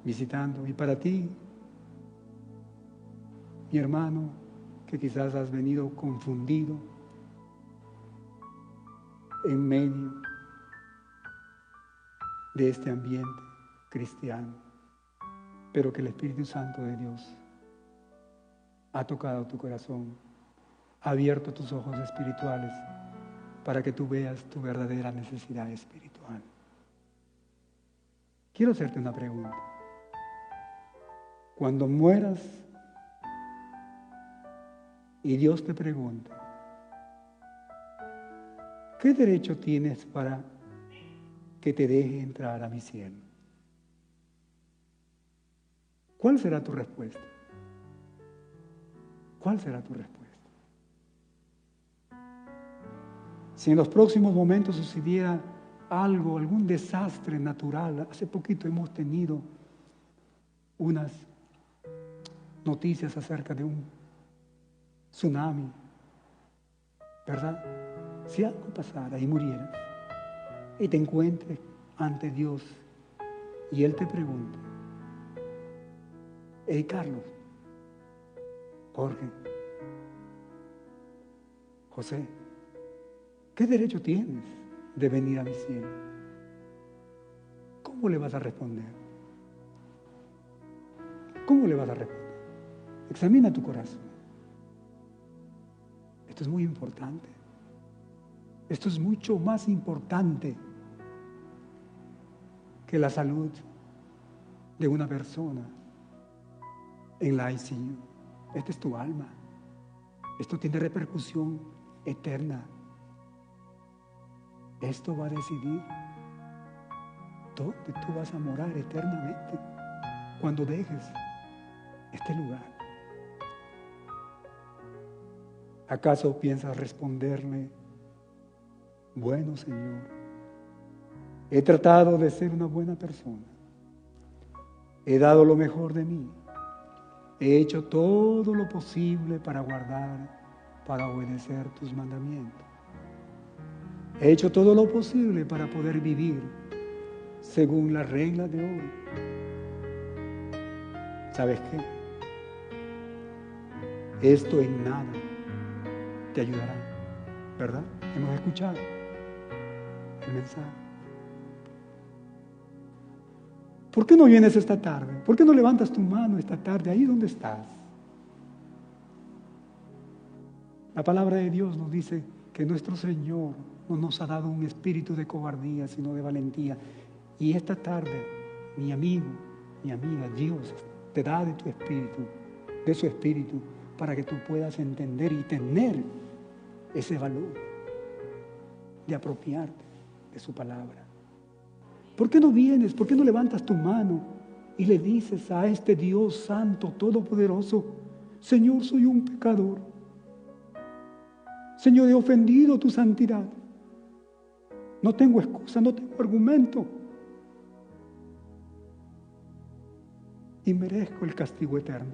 visitando, y para ti, mi hermano, que quizás has venido confundido en medio de este ambiente cristiano, pero que el Espíritu Santo de Dios ha tocado tu corazón, ha abierto tus ojos espirituales para que tú veas tu verdadera necesidad espiritual. Quiero hacerte una pregunta. Cuando mueras y Dios te pregunte, ¿qué derecho tienes para que te deje entrar a mi cielo? ¿Cuál será tu respuesta? ¿Cuál será tu respuesta? Si en los próximos momentos sucediera algo, algún desastre natural, hace poquito hemos tenido unas noticias acerca de un tsunami, ¿verdad? Si algo pasara y murieras y te encuentres ante Dios y Él te pregunta, hey Carlos, Jorge, José, ¿qué derecho tienes de venir a mi cielo? ¿Cómo le vas a responder? ¿Cómo le vas a responder? Examina tu corazón. Esto es muy importante. Esto es mucho más importante que la salud de una persona en la ICU. Esta es tu alma. Esto tiene repercusión eterna. Esto va a decidir dónde tú vas a morar eternamente cuando dejes este lugar. ¿Acaso piensas responderle, bueno, Señor, he tratado de ser una buena persona, he dado lo mejor de mí, he hecho todo lo posible para guardar, para obedecer tus mandamientos, he hecho todo lo posible para poder vivir según las reglas de hoy? ¿Sabes qué? Esto en nada te ayudará, ¿verdad? Hemos escuchado el mensaje. ¿Por qué no vienes esta tarde? ¿Por qué no levantas tu mano esta tarde ahí donde estás? La palabra de Dios nos dice que nuestro Señor no nos ha dado un espíritu de cobardía, sino de valentía. Y esta tarde, mi amigo, mi amiga, Dios te da de tu espíritu, de su espíritu, para que tú puedas entender y tener ese valor de apropiarte de su palabra. ¿Por qué no vienes? ¿Por qué no levantas tu mano y le dices a este Dios santo, todopoderoso, Señor, soy un pecador. Señor, he ofendido tu santidad. No tengo excusa, no tengo argumento. Y merezco el castigo eterno.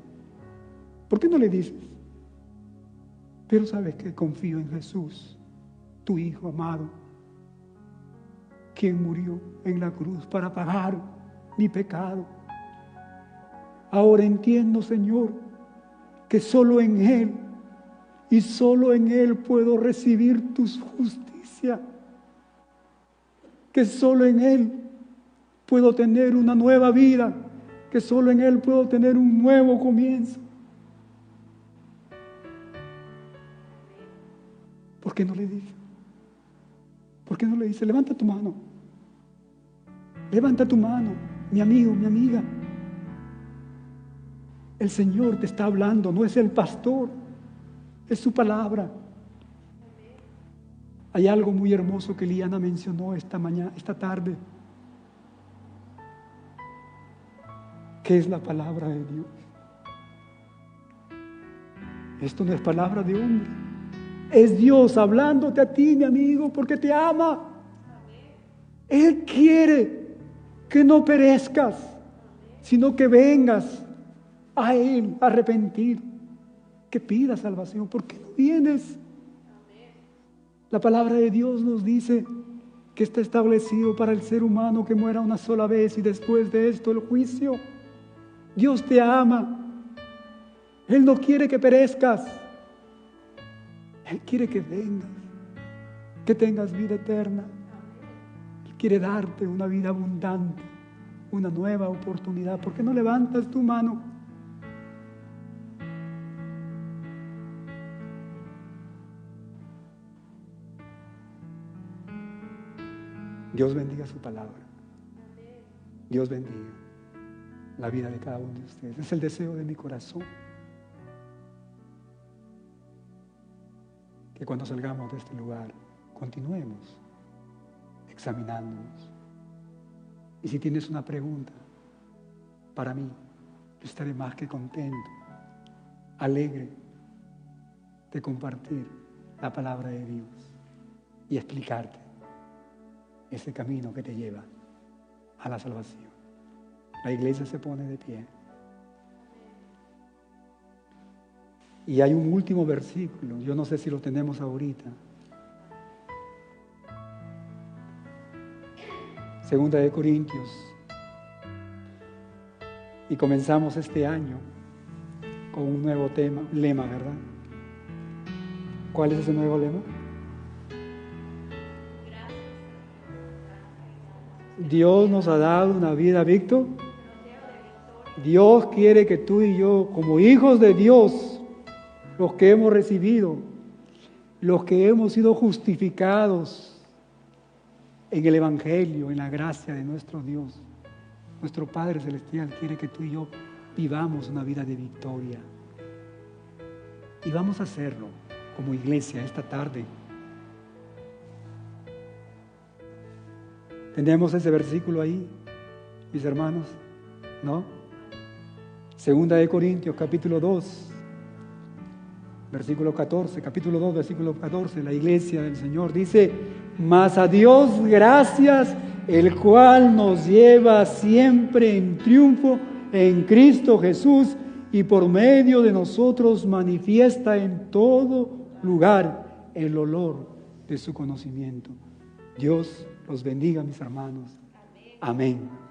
¿Por qué no le dices? Pero sabes que confío en Jesús, tu Hijo amado, quien murió en la cruz para pagar mi pecado. Ahora entiendo, Señor, que solo en Él y solo en Él puedo recibir tu justicia, que solo en Él puedo tener una nueva vida, que solo en Él puedo tener un nuevo comienzo. ¿Por qué no le dice? ¿Por qué no le dice? Levanta tu mano. Levanta tu mano, mi amigo, mi amiga. El Señor te está hablando, no es el pastor, es su palabra. Hay algo muy hermoso que Liana mencionó esta tarde, que es la palabra de Dios. Esto no es palabra de hombre, es Dios hablándote a ti, mi amigo, porque te ama. Él quiere que no perezcas, sino que vengas a Él a arrepentir, que pidas salvación. ¿Por qué no vienes? La palabra de Dios nos dice que está establecido para el ser humano que muera una sola vez y después de esto el juicio. Dios te ama. Él no quiere que perezcas. Él quiere que vengas, que tengas vida eterna. Él quiere darte una vida abundante, una nueva oportunidad. ¿Por qué no levantas tu mano? Dios bendiga su palabra. Dios bendiga la vida de cada uno de ustedes. Es el deseo de mi corazón que cuando salgamos de este lugar continuemos examinándonos. Y si tienes una pregunta para mí, yo estaré más que contento, alegre de compartir la palabra de Dios y explicarte ese camino que te lleva a la salvación. La iglesia se pone de pie. Y hay un último versículo, yo no sé si lo tenemos ahorita. Segunda de Corintios. Y comenzamos este año con un nuevo lema, ¿verdad? ¿Cuál es ese nuevo lema? Dios nos ha dado una vida, Víctor. Dios quiere que tú y yo, como hijos de Dios, los que hemos recibido, los que hemos sido justificados en el Evangelio, en la gracia de nuestro Dios, nuestro Padre Celestial quiere que tú y yo vivamos una vida de victoria. Y vamos a hacerlo como iglesia esta tarde. ¿Tenemos ese versículo ahí, mis hermanos? ¿No? Segunda de Corintios, capítulo 2, versículo 14, capítulo 2, versículo 14, la iglesia del Señor dice: mas a Dios gracias, el cual nos lleva siempre en triunfo en Cristo Jesús, y por medio de nosotros manifiesta en todo lugar el olor de su conocimiento. Dios los bendiga, mis hermanos. Amén.